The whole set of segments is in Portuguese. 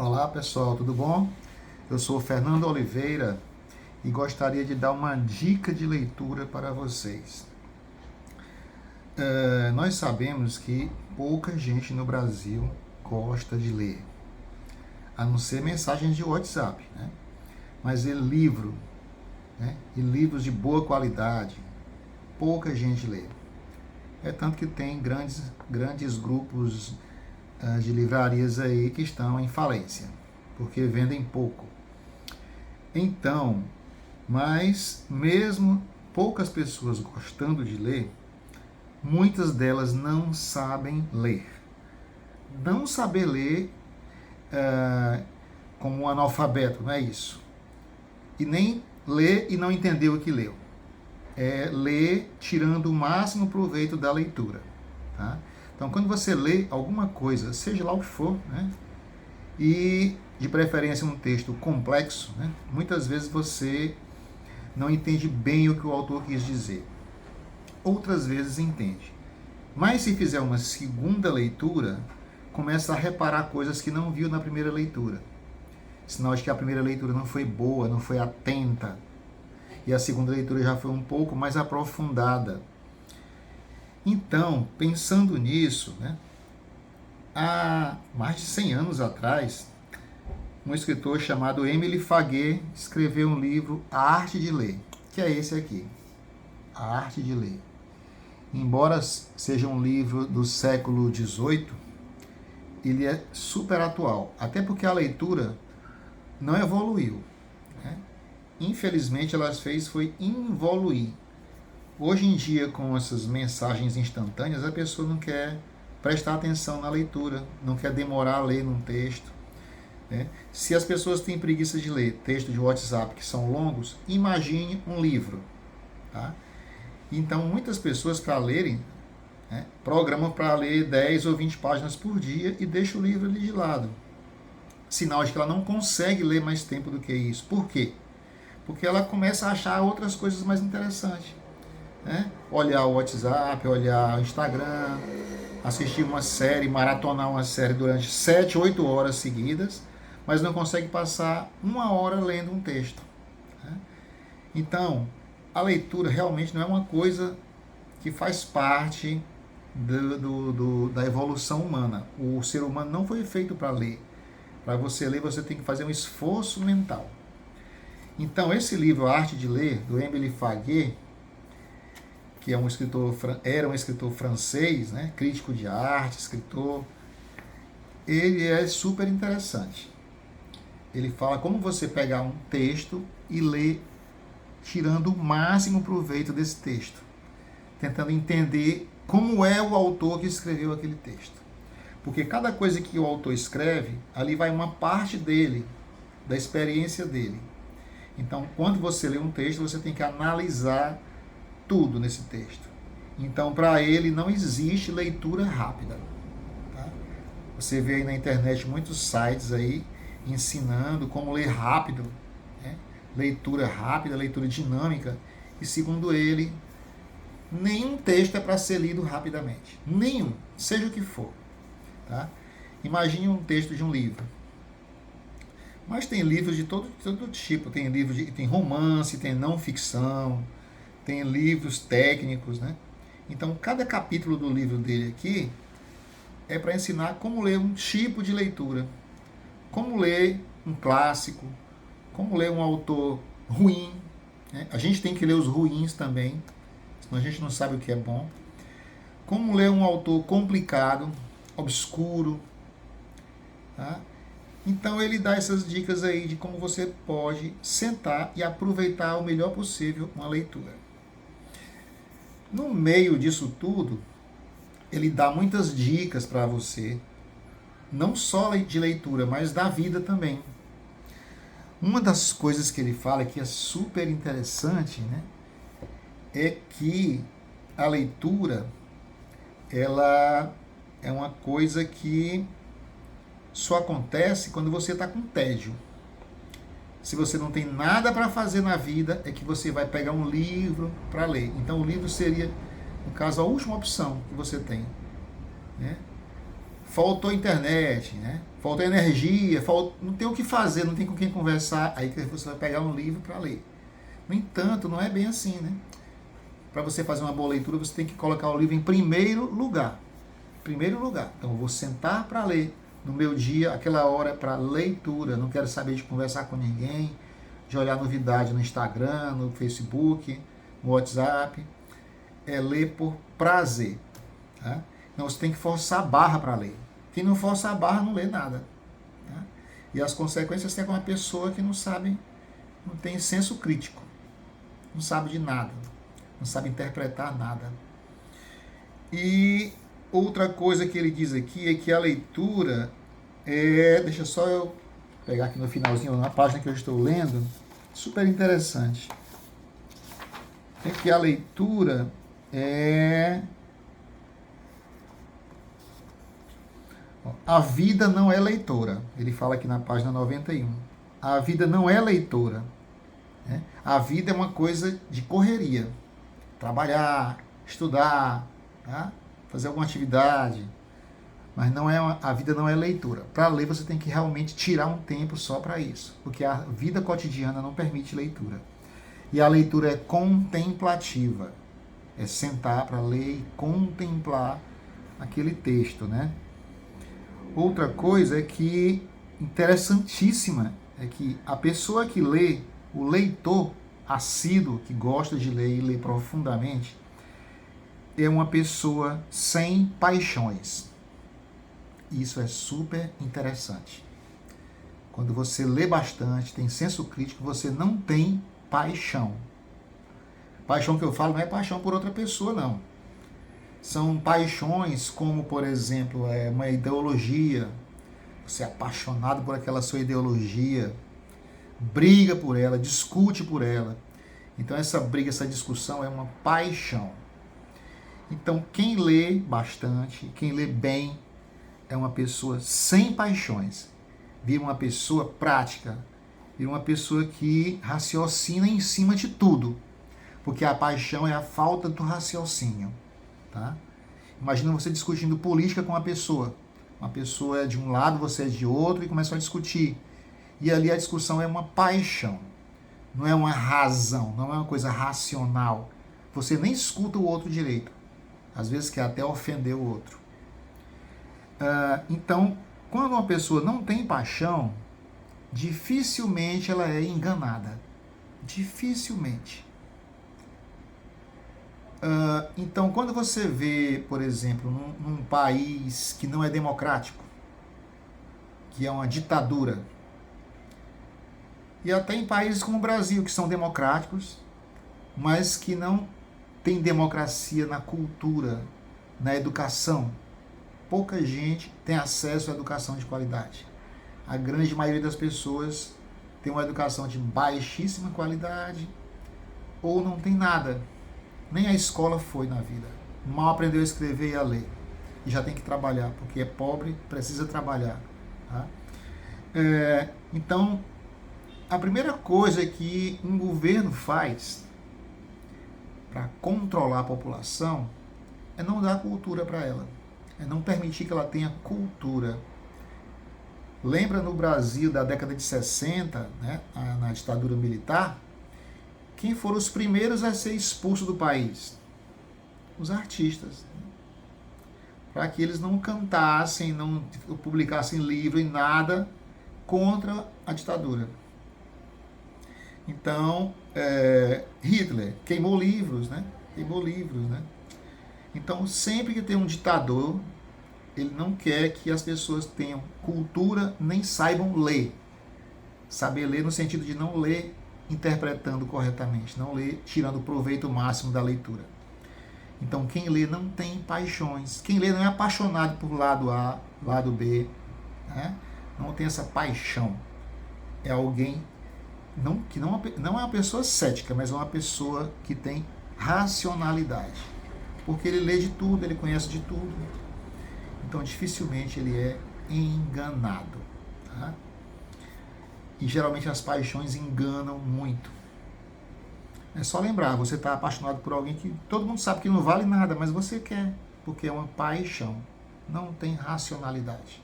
Olá pessoal, tudo bom? Eu sou o Fernando Oliveira e gostaria de dar uma dica de leitura para vocês. Nós sabemos que pouca gente no Brasil gosta de ler, a não ser mensagens de WhatsApp, né? Mas livro, né? E livros de boa qualidade, pouca gente lê. É tanto que tem grandes grupos de livrarias aí que estão em falência, porque vendem pouco. Então, mas mesmo poucas pessoas gostando de ler, muitas delas não sabem ler. Não saber ler como um analfabeto, não é isso. E nem ler e não entender o que leu. É ler tirando o máximo proveito da leitura. Tá? Então, quando você lê alguma coisa, seja lá o que for, né? E de preferência um texto complexo, né? Muitas vezes você não entende bem o que o autor quis dizer. Outras vezes entende. Mas se fizer uma segunda leitura, começa a reparar coisas que não viu na primeira leitura. Sinal de que a primeira leitura não foi boa, não foi atenta. E a segunda leitura já foi um pouco mais aprofundada. Então, pensando nisso, né, há mais de 100 anos atrás, um escritor chamado Emile Faguet escreveu um livro, A Arte de Ler, que é esse aqui, A Arte de Ler. Embora seja um livro do século XVIII, ele é super atual, até porque a leitura não evoluiu, né? Infelizmente, ela fez foi involuir. Hoje em dia, com essas mensagens instantâneas, a pessoa não quer prestar atenção na leitura, não quer demorar a ler num texto, né? Se as pessoas têm preguiça de ler textos de WhatsApp que são longos, imagine um livro. Tá? Então, muitas pessoas, para lerem, né, programam para ler 10 ou 20 páginas por dia e deixam o livro ali de lado. Sinal de que ela não consegue ler mais tempo do que isso. Por quê? Porque ela começa a achar outras coisas mais interessantes. Né? Olhar o WhatsApp, olhar o Instagram, assistir uma série, maratonar uma série durante 7, 8 horas seguidas, mas não consegue passar 1 hora lendo um texto. Né? Então, a leitura realmente não é uma coisa que faz parte da evolução humana. O ser humano não foi feito para ler. Para você ler, você tem que fazer um esforço mental. Então, esse livro, A Arte de Ler, do Emile Faguet, que era um escritor francês, né, crítico de arte, escritor, ele é super interessante. Ele fala como você pegar um texto e ler tirando o máximo proveito desse texto, tentando entender como é o autor que escreveu aquele texto. Porque cada coisa que o autor escreve, ali vai uma parte dele, da experiência dele. Então, quando você lê um texto, você tem que analisar tudo nesse texto. Então, para ele, não existe leitura rápida. Tá? Você vê aí na internet muitos sites aí ensinando como ler rápido, né? Leitura rápida, leitura dinâmica. E segundo ele, nenhum texto é para ser lido rapidamente. Nenhum, seja o que for. Tá? Imagine um texto de um livro. Mas tem livros de todo tipo. Tem romance, tem não ficção, tem livros técnicos, né? Então, cada capítulo do livro dele aqui é para ensinar como ler um tipo de leitura. Como ler um clássico, como ler um autor ruim. Né? A gente tem que ler os ruins também, senão a gente não sabe o que é bom. Como ler um autor complicado, obscuro. Tá? Então ele dá essas dicas aí de como você pode sentar e aproveitar o melhor possível uma leitura. No meio disso tudo, ele dá muitas dicas para você, não só de leitura, mas da vida também. Uma das coisas que ele fala que é super interessante, né, é que a leitura ela é uma coisa que só acontece quando você está com tédio. Se você não tem nada para fazer na vida, é que você vai pegar um livro para ler. Então o livro seria, no caso, a última opção que você tem. Né? faltou internet, né? Faltou energia, não tem o que fazer, não tem com quem conversar, aí que você vai pegar um livro para ler. No entanto, não é bem assim, né? Para você fazer uma boa leitura, você tem que colocar o livro em primeiro lugar. Primeiro lugar. Então, eu vou sentar para ler no meu dia, aquela hora para leitura. Não quero saber de conversar com ninguém, de olhar novidade no Instagram, no Facebook, no WhatsApp. É ler por prazer. Tá? Então, você tem que forçar a barra para ler. Quem não força a barra não lê nada. Tá? E as consequências tem com uma pessoa que não sabe, não tem senso crítico, não sabe de nada, não sabe interpretar nada. E outra coisa que ele diz aqui é que a leitura deixa só eu pegar aqui no finalzinho, na página que eu estou lendo, super interessante. É que a leitura a vida não é leitora. Ele fala aqui na página 91. A vida não é leitora. Né? A vida é uma coisa de correria. Trabalhar, estudar, tá? Fazer alguma atividade. Mas a vida não é leitura. Para ler você tem que realmente tirar um tempo só para isso. Porque a vida cotidiana não permite leitura. E a leitura é contemplativa. É sentar para ler e contemplar aquele texto, né? Outra coisa é que, interessantíssima, é que a pessoa que lê, o leitor assíduo, que gosta de ler e lê profundamente, é uma pessoa sem paixões. Isso é super interessante. Quando você lê bastante, tem senso crítico, você não tem paixão. Paixão que eu falo não é paixão por outra pessoa, não. São paixões como, por exemplo, uma ideologia. Você é apaixonado por aquela sua ideologia, briga por ela, discute por ela. Então essa briga, essa discussão é uma paixão. Então quem lê bastante, quem lê bem, é uma pessoa sem paixões. Vira uma pessoa prática, vira uma pessoa que raciocina em cima de tudo. Porque a paixão é a falta do raciocínio. Tá? Imagina você discutindo política com uma pessoa. Uma pessoa é de um lado, você é de outro, e começam a discutir. E ali a discussão é uma paixão. Não é uma razão, não é uma coisa racional. Você nem escuta o outro direito. Às vezes quer até ofender o outro. Então, quando uma pessoa não tem paixão, dificilmente ela é enganada. Dificilmente. Então, quando você vê, por exemplo, num país que não é democrático, que é uma ditadura, e até em países como o Brasil, que são democráticos, mas que não tem democracia na cultura, na educação, pouca gente tem acesso à educação de qualidade. A grande maioria das pessoas tem uma educação de baixíssima qualidade ou não tem nada. Nem a escola foi na vida. Mal aprendeu a escrever e a ler. E já tem que trabalhar, porque é pobre, precisa trabalhar. Tá? Então, a primeira coisa que um governo faz para controlar a população é não dar cultura para ela. É não permitir que ela tenha cultura. Lembra no Brasil da década de 60, né, na ditadura militar? Quem foram os primeiros a ser expulsos do país? Os artistas. Para que eles não cantassem, não publicassem livro e nada contra a ditadura. Então, Hitler queimou livros, né? Queimou livros, né? Então, sempre que tem um ditador, ele não quer que as pessoas tenham cultura nem saibam ler. Saber ler no sentido de não ler interpretando corretamente, não ler tirando proveito máximo da leitura. Então, quem lê não tem paixões. Quem lê não é apaixonado por lado A, lado B, né? Não tem essa paixão. É alguém que não é uma pessoa cética, mas é uma pessoa que tem racionalidade. Porque ele lê de tudo, ele conhece de tudo. Então, dificilmente ele é enganado. Tá? E geralmente as paixões enganam muito. É só lembrar, você está apaixonado por alguém que todo mundo sabe que não vale nada, mas você quer, porque é uma paixão. não tem racionalidade.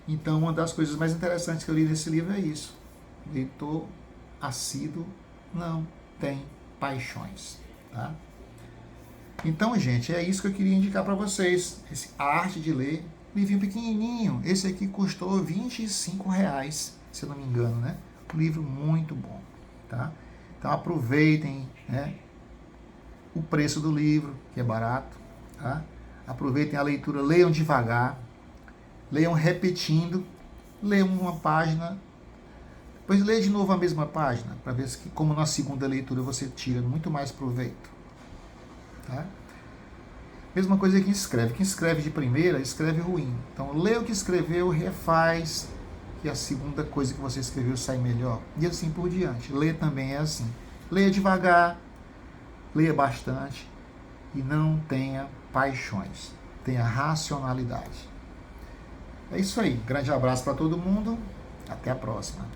Então, uma das coisas mais interessantes que eu li nesse livro é isso. Leitor assíduo não tem paixões. Tá? Então, gente, é isso que eu queria indicar para vocês. A Arte de Ler, livrinho pequenininho. Esse aqui custou R$25, se eu não me engano, né? Um livro muito bom, tá? Então, aproveitem, né, o preço do livro, que é barato, tá? Aproveitem a leitura, leiam devagar, leiam repetindo, leiam uma página, depois leia de novo a mesma página, para ver se, como na segunda leitura, você tira muito mais proveito. Tá? Mesma coisa que escreve. Quem escreve de primeira, escreve ruim. Então, lê o que escreveu, refaz, que a segunda coisa que você escreveu sai melhor. E assim por diante. Ler também é assim. Leia devagar, leia bastante e não tenha paixões. Tenha racionalidade. É isso aí. Grande abraço para todo mundo. Até a próxima.